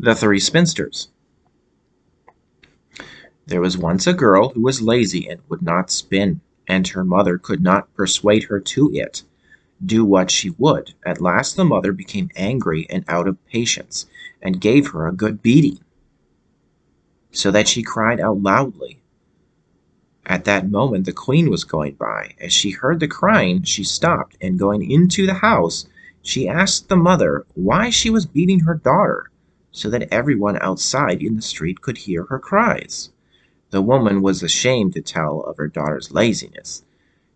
The Three Spinsters. There was once a girl who was lazy and would not spin, and her mother could not persuade her to it. Do what she would, at last the mother became angry and out of patience, and gave her a good beating, so that she cried out loudly. At that moment the queen was going by. As she heard the crying, she stopped, and going into the house, she asked the mother why she was beating her daughter, so that everyone outside in the street could hear her cries. The woman was ashamed to tell of her daughter's laziness,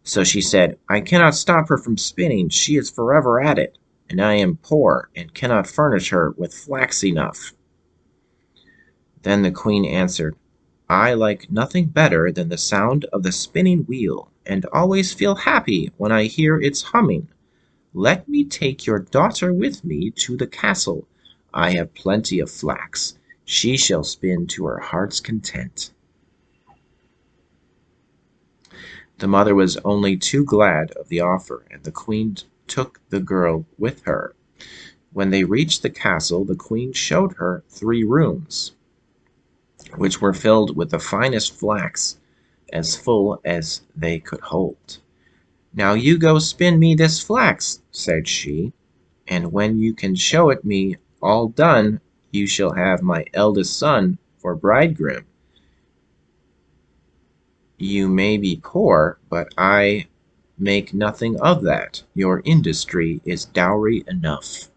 so she said, I cannot stop her from spinning. She is forever at it, and I am poor and cannot furnish her with flax enough. Then the queen answered, I like nothing better than the sound of the spinning wheel, and always feel happy when I hear its humming. Let me take your daughter with me to the castle. I have plenty of flax. She shall spin to her heart's content. The mother was only too glad of the offer, and the queen took the girl with her. When they reached the castle, the queen showed her 3 rooms, which were filled with the finest flax, as full as they could hold. Now you go spin me this flax, said she, and when you can show it me all done, you shall have my eldest son for bridegroom. You may be poor, but I make nothing of that. Your industry is dowry enough.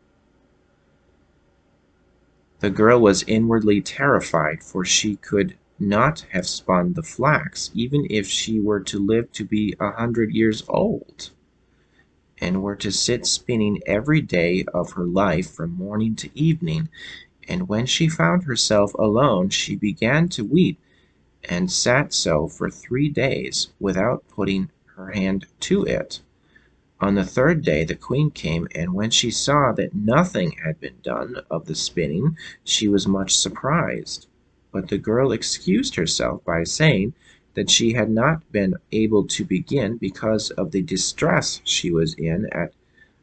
The girl was inwardly terrified, for she could not have spun the flax, even if she were to live to be 100 years old, and were to sit spinning every day of her life from morning to evening. And when she found herself alone, she began to weep, and sat so for 3 days without putting her hand to it. On the 3rd day the queen came, and when she saw that nothing had been done of the spinning, she was much surprised. But the girl excused herself by saying that she had not been able to begin because of the distress she was in at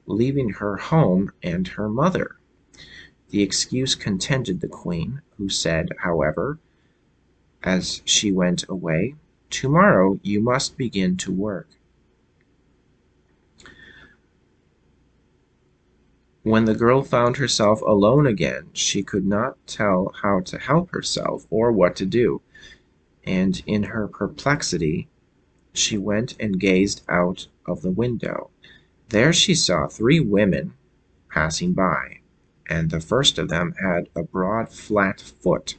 leaving her home and her mother. The excuse contented the queen, who said, however, as she went away, tomorrow you must begin to work. When the girl found herself alone again, she could not tell how to help herself or what to do, and in her perplexity she went and gazed out of the window. There she saw 3 women passing by, and the first of them had a broad flat foot.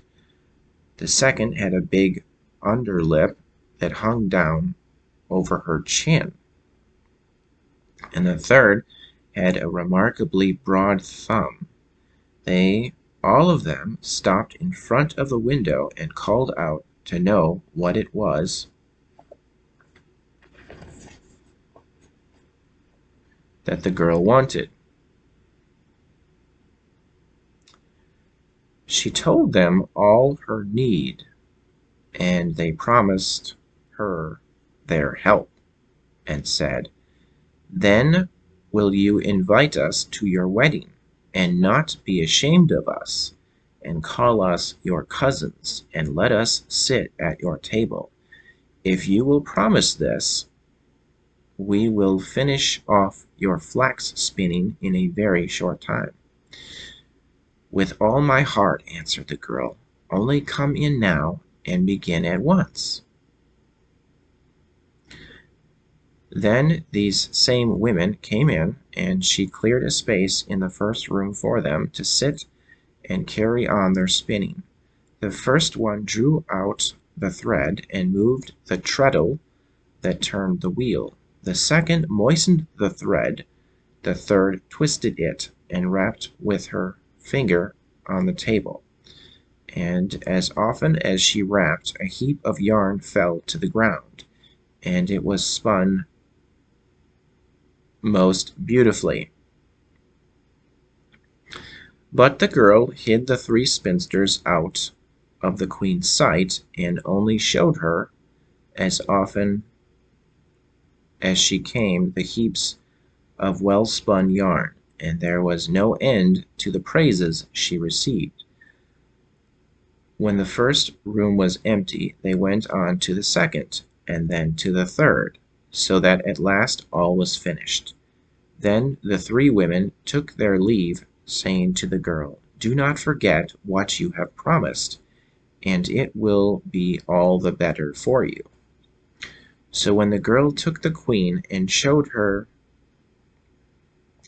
The second had a big underlip that hung down over her chin, and the third had a remarkably broad thumb. They all of them stopped in front of the window and called out to know what it was that the girl wanted. She told them all her need, and they promised her their help, and said, Then will you invite us to your wedding, and not be ashamed of us, and call us your cousins, and let us sit at your table? If you will promise this, we will finish off your flax spinning in a very short time. With all my heart, answered the girl. Only come in now and begin at once. Then these same women came in, and she cleared a space in the first room for them to sit and carry on their spinning. The first one drew out the thread and moved the treadle that turned the wheel. The second moistened the thread. The third twisted it and rapped with her finger on the table. And as often as she rapped, a heap of yarn fell to the ground, and it was spun most beautifully. But the girl hid the 3 spinsters out of the queen's sight, and only showed her, as often as she came, the heaps of well-spun yarn, and there was no end to the praises she received. When the first room was empty, they went on to the second, and then to the third, so that at last all was finished. Then the three women took their leave, saying to the girl, "Do not forget what you have promised, and it will be all the better for you." So when the girl took the queen and showed her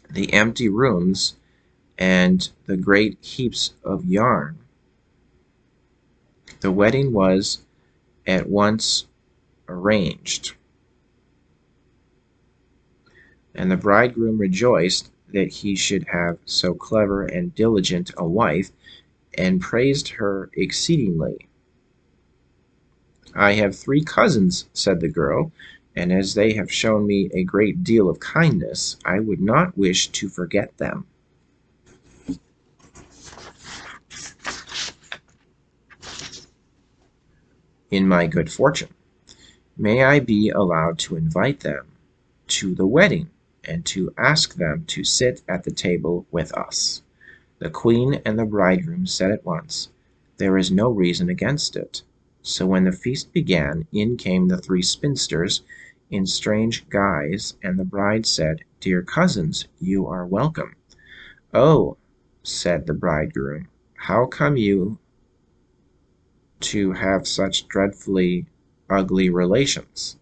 the empty rooms and the great heaps of yarn, the wedding was at once arranged, and the bridegroom rejoiced that he should have so clever and diligent a wife, and praised her exceedingly. "I have three cousins," said the girl, "and as they have shown me a great deal of kindness, I would not wish to forget them. In my good fortune, may I be allowed to invite them to the wedding, and to ask them to sit at the table with us?" The queen and the bridegroom said at once, "There is no reason against it." So when the feast began, in came the three spinsters in strange guise, and the bride said, "Dear cousins, you are welcome." "Oh," said the bridegroom, "how come you to have such dreadfully ugly relations?"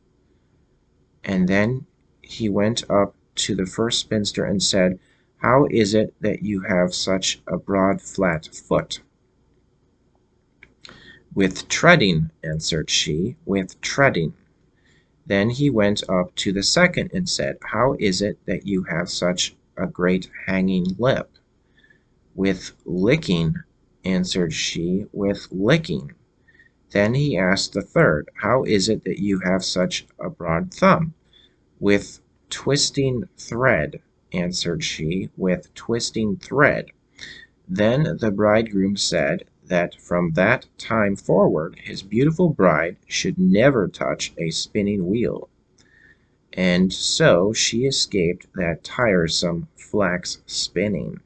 And then he went up to the first spinster and said, "How is it that you have such a broad flat foot?" "With treading," answered she, "with treading." Then he went up to the second and said, "How is it that you have such a great hanging lip?" "With licking," answered she, "with licking." Then he asked the third, "How is it that you have such a broad thumb?" "With twisting thread," answered she, "with twisting thread." Then the bridegroom said that from that time forward his beautiful bride should never touch a spinning wheel, and so she escaped that tiresome flax spinning.